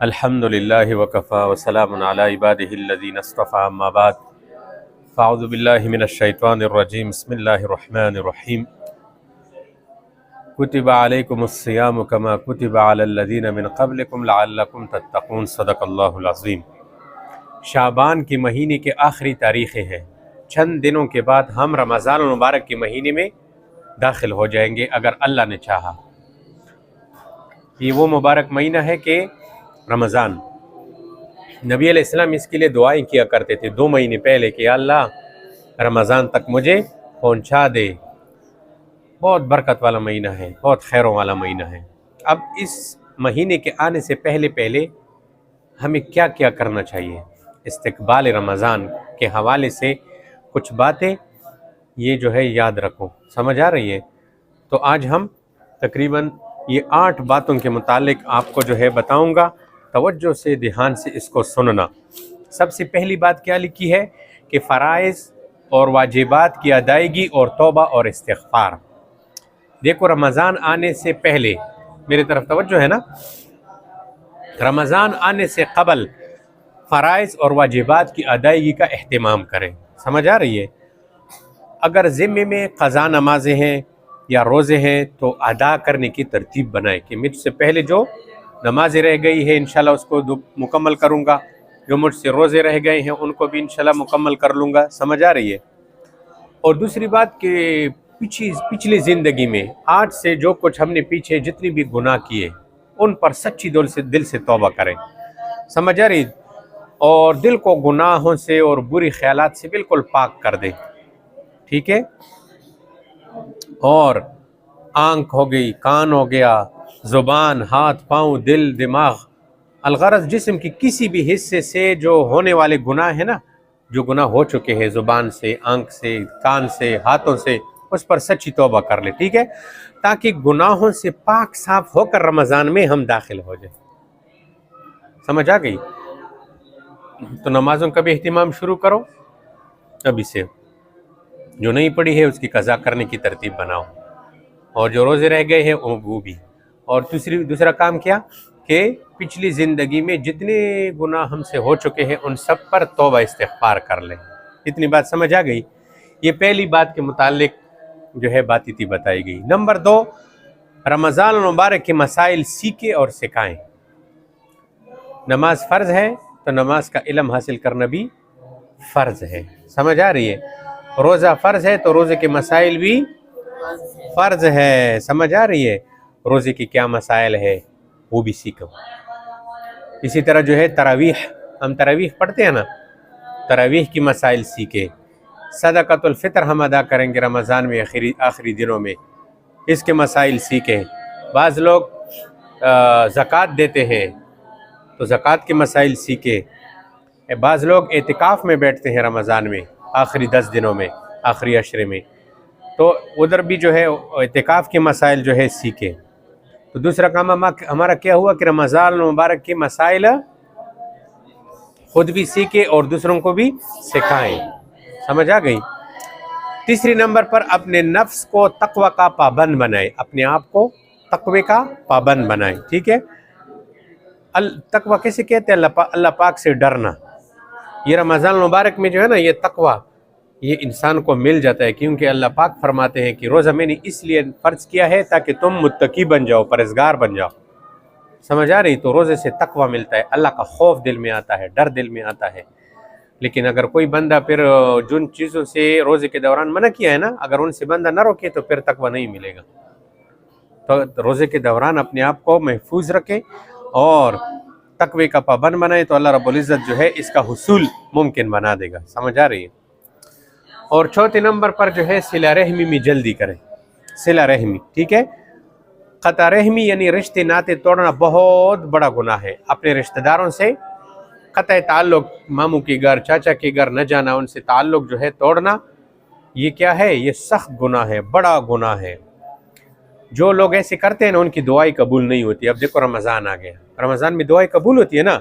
الحمد للہ وکفا وسلام علی عبادہ الذین اصطفى اما بعد فاعوذ باللہ من الشیطان الرجیم بسم اللہ الرحمن الرحیم کتب علیکم الصیام کما کتب علی الذین من قبلکم لعلکم تتقون صدق اللہ العظیم۔ شعبان کے مہینے کے آخری تاریخیں ہیں۔ چند دنوں کے بعد ہم رمضان المبارک کے مہینے میں داخل ہو جائیں گے اگر اللہ نے چاہا۔ یہ وہ مبارک مہینہ ہے کہ رمضان، نبی علیہ السلام اس کے لیے دعائیں کیا کرتے تھے 2 مہینے پہلے کہ یا اللہ رمضان تک مجھے پہنچا دے۔ بہت برکت والا مہینہ ہے، بہت خیروں والا مہینہ ہے۔ اب اس مہینے کے آنے سے پہلے ہمیں کیا کیا کرنا چاہیے؟ استقبال رمضان کے حوالے سے کچھ باتیں یہ جو ہے یاد رکھو، سمجھ آ رہی ہے؟ تو آج ہم تقریباً یہ 8 باتوں کے متعلق آپ کو جو ہے بتاؤں گا، توجہ سے دھیان سے اس کو سننا۔ سب سے پہلی بات کیا لکھی ہے کہ فرائض اور واجبات کی ادائیگی اور توبہ اور استغفار۔ دیکھو رمضان آنے سے پہلے، میری طرف توجہ ہے نا، رمضان آنے سے قبل فرائض اور واجبات کی ادائیگی کا اہتمام کریں۔ سمجھ آ رہی ہے؟ اگر ذمے میں قضا نمازیں ہیں یا روزے ہیں تو ادا کرنے کی ترتیب بنائیں کہ مجھ سے پہلے جو نمازیں رہ گئی ہے انشاءاللہ اس کو مکمل کروں گا، جو مجھ سے روزے رہ گئے ہیں ان کو بھی انشاءاللہ مکمل کر لوں گا۔ سمجھ آ رہی ہے؟ اور دوسری بات کہ پچھلی زندگی میں آج سے جو کچھ ہم نے پیچھے جتنی بھی گناہ کیے ان پر سچی دل سے توبہ کریں۔ سمجھ آ رہی؟ اور دل کو گناہوں سے اور بری خیالات سے بالکل پاک کر دیں، ٹھیک ہے؟ اور آنکھ ہو گئی، کان ہو گیا، زبان، ہاتھ، پاؤں، دل، دماغ، الغرض جسم کی کسی بھی حصے سے جو ہونے والے گناہ ہیں نا، جو گناہ ہو چکے ہیں زبان سے، آنکھ سے، کان سے، ہاتھوں سے، اس پر سچی توبہ کر لے، ٹھیک ہے؟ تاکہ گناہوں سے پاک صاف ہو کر رمضان میں ہم داخل ہو جائیں۔ سمجھ آ گئی؟ تو نمازوں کا بھی اہتمام شروع کرو ابھی سے، جو نہیں پڑھی ہے اس کی قضا کرنے کی ترتیب بناؤ، اور جو روزے رہ گئے ہیں وہ بھی۔ اور دوسرا کام کیا کہ پچھلی زندگی میں جتنے گناہ ہم سے ہو چکے ہیں ان سب پر توبہ استغفار کر لیں۔ اتنی بات سمجھ آ گئی؟ یہ پہلی بات کے متعلق جو ہے بات تھی بتائی گئی۔ نمبر 2، رمضان المبارک کے مسائل سیکھیں اور سکھائیں۔ نماز فرض ہے تو نماز کا علم حاصل کرنا بھی فرض ہے۔ سمجھ آ رہی ہے؟ روزہ فرض ہے تو روزے کے مسائل بھی فرض ہے۔ سمجھ آ رہی ہے؟ روزے کی کیا مسائل ہے وہ بھی سیکھو۔ اسی طرح جو ہے تراویح، ہم تراویح پڑھتے ہیں نا، تراویح کی مسائل سیکھیں۔ صدقۃ الفطر ہم ادا کریں گے رمضان میں آخری دنوں میں، اس کے مسائل سیکھیں۔ بعض لوگ زکوٰۃ دیتے ہیں تو زکوٰۃ کے مسائل سیکھیں۔ بعض لوگ اعتکاف میں بیٹھتے ہیں رمضان میں آخری 10 دنوں میں، آخری عشرے میں، تو ادھر بھی جو ہے اعتکاف کے مسائل جو ہے سیکھیں۔ تو دوسرا کام ہمارا کیا ہوا کہ رمضان المبارک کے مسائل خود بھی سیکھیں اور دوسروں کو بھی سکھائیں۔ سمجھ آ گئی؟ تیسری نمبر پر اپنے نفس کو تقوی کا پابند بنائیں، اپنے آپ کو تقوی کا پابند بنائیں، ٹھیک ہے؟ تقوی کیسے کہتے ہیں؟ اللہ پاک سے ڈرنا۔ یہ رمضان المبارک میں جو ہے نا یہ تقوی یہ انسان کو مل جاتا ہے، کیونکہ اللہ پاک فرماتے ہیں کہ روزہ میں نے اس لیے فرض کیا ہے تاکہ تم متقی بن جاؤ، پرہیزگار بن جاؤ۔ سمجھ آ رہی؟ تو روزے سے تقوی ملتا ہے، اللہ کا خوف دل میں آتا ہے، ڈر دل میں آتا ہے۔ لیکن اگر کوئی بندہ پھر جن چیزوں سے روزے کے دوران منع کیا ہے نا، اگر ان سے بندہ نہ روکے تو پھر تقوی نہیں ملے گا۔ تو روزے کے دوران اپنے آپ کو محفوظ رکھیں اور تقوی کا پابند بنائیں تو اللہ رب العزت جو ہے اس کا حصول ممکن بنا دے گا۔ سمجھ آ رہی ہے؟ اور چوتھے نمبر پر جو ہے صلہ رحمی میں جلدی کریں۔ صلہ رحمی، ٹھیک ہے؟ قطع رحمی یعنی رشتے ناطے توڑنا بہت بڑا گناہ ہے۔ اپنے رشتہ داروں سے قطع تعلق، ماموں کے گھر، چاچا کے گھر نہ جانا، ان سے تعلق جو ہے توڑنا، یہ کیا ہے؟ یہ سخت گناہ ہے، بڑا گناہ ہے۔ جو لوگ ایسے کرتے ہیں نا ان کی دعائیں قبول نہیں ہوتی۔ اب دیکھو رمضان آ گیا، رمضان میں دعائیں قبول ہوتی ہے نا،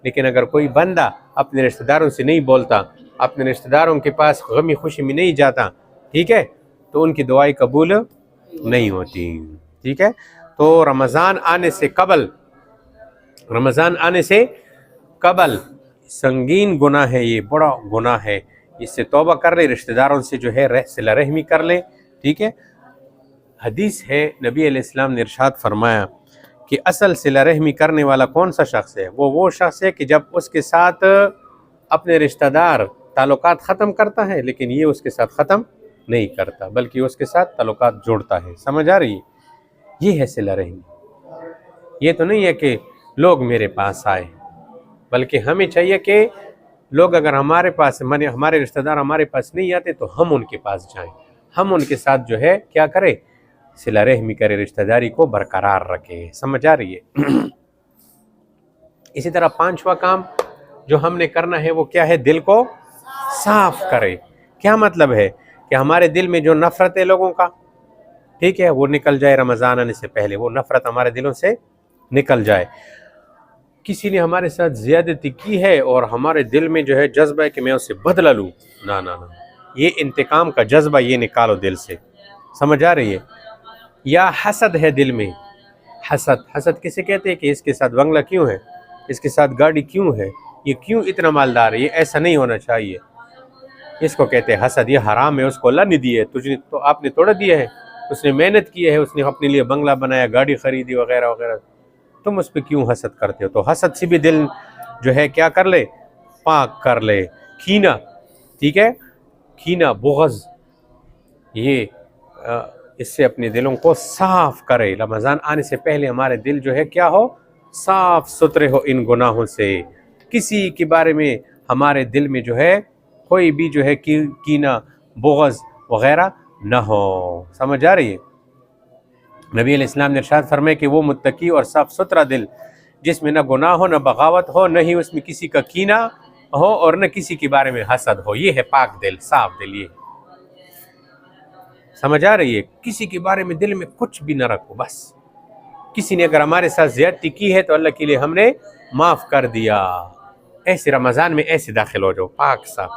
لیکن اگر کوئی بندہ اپنے رشتہ داروں سے نہیں بولتا، اپنے رشتہ داروں کے پاس غمی خوشی میں نہیں جاتا، ٹھیک ہے، تو ان کی دعائیں قبول نہیں ہوتی، ٹھیک ہے؟ تو رمضان آنے سے قبل رمضان آنے سے قبل سنگین گناہ ہے، یہ بڑا گناہ ہے، اس سے توبہ کر لے، رشتہ داروں سے جو ہے صلہ رحمی کر لے، ٹھیک ہے۔ حدیث ہے، نبی علیہ السلام نے ارشاد فرمایا کہ اصل صلہ رحمی کرنے والا کون سا شخص ہے؟ وہ شخص ہے کہ جب اس کے ساتھ اپنے رشتہ دار تعلقات ختم کرتا ہے لیکن یہ اس کے ساتھ ختم نہیں کرتا بلکہ اس کے ساتھ تعلقات جوڑتا ہے۔ سمجھ آ رہی ہے؟ یہ ہے صلہ رحمی۔ یہ تو نہیں ہے کہ لوگ میرے پاس آئے، بلکہ ہمیں چاہیے کہ لوگ اگر ہمارے پاس ہمارے رشتہ دار ہمارے پاس نہیں آتے تو ہم ان کے پاس جائیں، ہم ان کے ساتھ جو ہے کیا کریں؟ صلہ رحمی کرے، رشتہ داری کو برقرار رکھے۔ سمجھ آ رہی ہے؟ اسی طرح پانچواں کام جو ہم نے کرنا ہے وہ کیا ہے؟ دل کو صاف کرے۔ کیا مطلب ہے؟ کہ ہمارے دل میں جو نفرت ہے لوگوں کا، ٹھیک ہے، وہ نکل جائے رمضان آنے سے پہلے، وہ نفرت ہمارے دلوں سے نکل جائے۔ کسی نے ہمارے ساتھ زیادتی کی ہے اور ہمارے دل میں جو ہے جذبہ ہے کہ میں اسے بدلہ لوں، نہ نہ نہ، یہ انتقام کا جذبہ یہ نکالو دل سے۔ سمجھ آ رہی ہے؟ یا حسد ہے دل میں، حسد کسے کہتے ہیں؟ کہ اس کے ساتھ بنگلہ کیوں ہے، اس کے ساتھ گاڑی کیوں ہے، یہ کیوں اتنا مالدار ہے، یہ ایسا نہیں ہونا چاہیے، اس کو کہتے ہیں حسد۔ یہ حرام ہے، اس کو اللہ نے دی ہے، تجھے تو آپ نے تھوڑا دیا ہے، اس نے محنت کی ہے، اس نے اپنے لیے بنگلہ بنایا، گاڑی خریدی وغیرہ وغیرہ، تم اس پہ کیوں حسد کرتے ہو؟ تو حسد سے بھی دل جو ہے کیا کر لے؟ پاک کر لے۔ کینہ، ٹھیک ہے، کینہ، بغض، یہ اس سے اپنے دلوں کو صاف کرے۔ رمضان آنے سے پہلے ہمارے دل جو ہے کیا ہو؟ صاف ستھرے ہو ان گناہوں سے، کسی کے بارے میں ہمارے دل میں جو ہے کوئی بھی جو ہے کینہ، بغض وغیرہ نہ ہو۔ سمجھ آ رہی ہے؟ نبی علیہ السلام نے ارشاد فرمایا کہ وہ متقی اور صاف ستھرا دل جس میں نہ گناہ ہو، نہ بغاوت ہو، نہ ہی اس میں کسی کا کینہ ہو اور نہ کسی کے بارے میں حسد ہو، یہ ہے پاک دل، صاف دل۔ یہ سمجھ آ رہی ہے؟ کسی کے بارے میں دل میں کچھ بھی نہ رکھو، بس کسی نے اگر ہمارے ساتھ زیادتی کی ہے تو اللہ کے لیے ہم نے معاف کر دیا۔ ایسے رمضان میں ایسے داخل ہو جاؤ، پاک صاف۔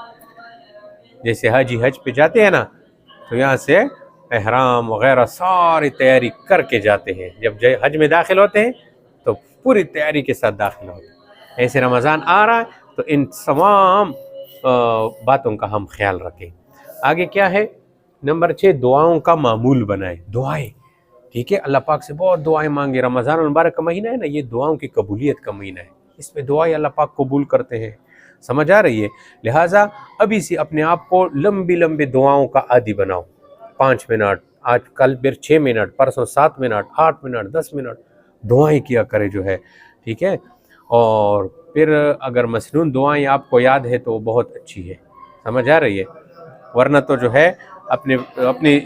جیسے حاجی حج پہ جاتے ہیں نا، تو یہاں سے احرام وغیرہ ساری تیاری کر کے جاتے ہیں، جب حج میں داخل ہوتے ہیں تو پوری تیاری کے ساتھ داخل ہوتے ہیں۔ ایسے رمضان آ رہا ہے تو ان تمام باتوں کا ہم خیال رکھیں۔ آگے کیا ہے؟ نمبر 6، دعاؤں کا معمول بنائے۔ دعائیں، ٹھیک ہے، اللہ پاک سے بہت دعائیں مانگے۔ رمضان المبارک کا مہینہ ہے نا، یہ دعاؤں کی قبولیت کا مہینہ ہے، اس میں دعائیں اللہ پاک قبول کرتے ہیں۔ سمجھ آ رہی ہے؟ لہٰذا ابھی سے اپنے آپ کو لمبی لمبی دعاؤں کا عادی بناؤ۔ 5 منٹ، آج کل پھر 6 منٹ، پرسوں 7 منٹ، 8 منٹ، 10 منٹ دعائیں کیا کرے جو ہے، ٹھیک ہے۔ اور پھر اگر مسنون دعائیں آپ کو یاد ہے تو وہ بہت اچھی ہے۔ سمجھ آ رہی ہے؟ ورنہ تو جو ہے اپنی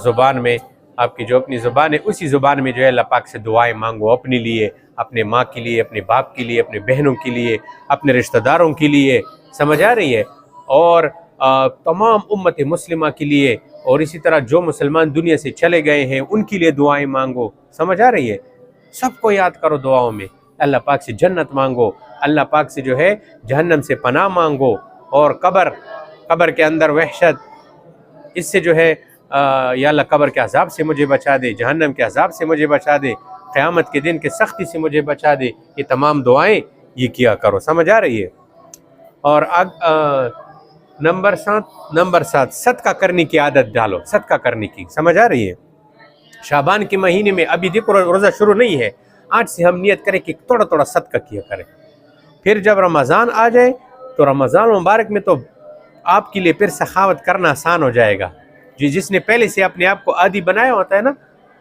زبان میں، آپ کی جو اپنی زبان ہے اسی زبان میں جو ہے اللہ پاک سے دعائیں مانگو، اپنے لیے، اپنے ماں کے لیے، اپنے باپ کے لیے، اپنے بہنوں کے لیے، اپنے رشتہ داروں کے لیے۔ سمجھ آ رہی ہے؟ اور تمام امت مسلمہ کے لیے، اور اسی طرح جو مسلمان دنیا سے چلے گئے ہیں ان کے لیے دعائیں مانگو۔ سمجھ آ رہی ہے؟ سب کو یاد کرو دعاؤں میں، اللہ پاک سے جنت مانگو، اللہ پاک سے جو ہے جہنم سے پناہ مانگو، اور قبر کے اندر وحشت، اس سے جو ہے یا اللہ قبر کے عذاب سے مجھے بچا دے، جہنم کے عذاب سے مجھے بچا دے، قیامت کے دن کے سختی سے مجھے بچا دے، یہ تمام دعائیں یہ کیا کرو۔ سمجھ آ رہی ہے؟ اور نمبر 7 صدقہ کرنے کی عادت ڈالو، صدقہ کرنے کی۔ سمجھ آ رہی ہے؟ شعبان کے مہینے میں ابھی دیکھو روزہ شروع نہیں ہے، آج سے ہم نیت کریں کہ تھوڑا تھوڑا صدقہ کیا کریں، پھر جب رمضان آ جائے تو رمضان مبارک میں تو آپ کے لیے پھر سخاوت کرنا آسان ہو جائے گا۔ جس نے پہلے سے اپنے آپ کو عادی بنایا ہوتا ہے نا،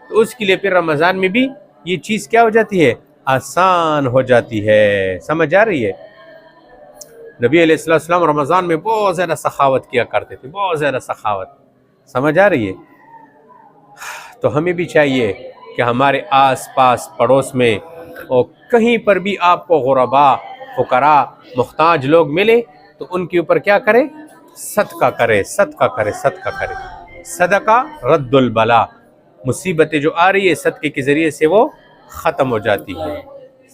تو اس کے لیے پھر رمضان میں بھی یہ چیز کیا ہو جاتی ہے؟ آسان ہو جاتی ہے۔ سمجھ آ رہی ہے؟ نبی علیہ السلام رمضان میں بہت زیادہ سخاوت کیا کرتے تھے، بہت زیادہ سخاوت۔ سمجھ آ رہی ہے؟ تو ہمیں بھی چاہیے کہ ہمارے آس پاس پڑوس میں اور کہیں پر بھی آپ کو غربا، فقراء، محتاج لوگ ملے تو ان کے اوپر کیا کرے؟ صدقہ کرے، صدقہ کرے، صدقہ کرے۔ صدقہ رد البلا، مصیبتیں جو آ رہی ہے صدقے کے ذریعے سے وہ ختم ہو جاتی ہے۔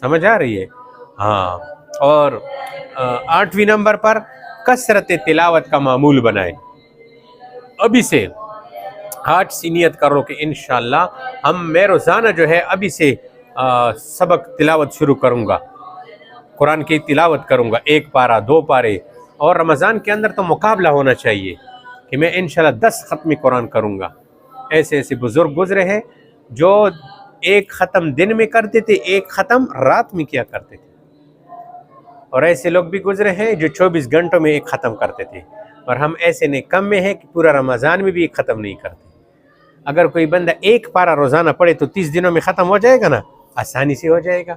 سمجھ آ رہی ہے؟ ہاں۔ اور 8ویں نمبر پر کثرت تلاوت کا معمول بنائے۔ ابھی سے آج سے نیت کرو کہ انشاءاللہ میں روزانہ جو ہے ابھی سے سبق تلاوت شروع کروں گا۔ قرآن کی تلاوت کروں گا، 1 پارہ 2 پارے، اور رمضان کے اندر تو مقابلہ ہونا چاہیے کہ میں انشاءاللہ 10 ختم قرآن کروں گا۔ ایسے ایسے بزرگ گزرے ہیں جو 1 ختم دن میں کرتے تھے، 1 ختم رات میں کیا کرتے تھے، اور ایسے لوگ بھی گزرے ہیں جو 24 گھنٹوں میں 1 ختم کرتے تھے، اور ہم ایسے نہیں کم میں ہیں کہ پورا رمضان میں بھی 1 ختم نہیں کرتے۔ اگر کوئی بندہ 1 پارہ روزانہ پڑھے تو 30 دنوں میں ختم ہو جائے گا نا، آسانی سے ہو جائے گا۔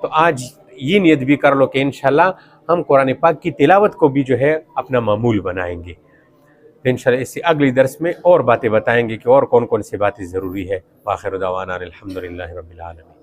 تو آج یہ نیت بھی کر لو کہ انشاءاللہ ہم قرآن پاک کی تلاوت کو بھی جو ہے اپنا معمول بنائیں گے۔ تو انشاءاللہ اس سے اگلی درس میں اور باتیں بتائیں گے کہ اور کون کون سی باتیں ضروری ہے۔ وآخر دعوانا الحمدللہ رب العالمین۔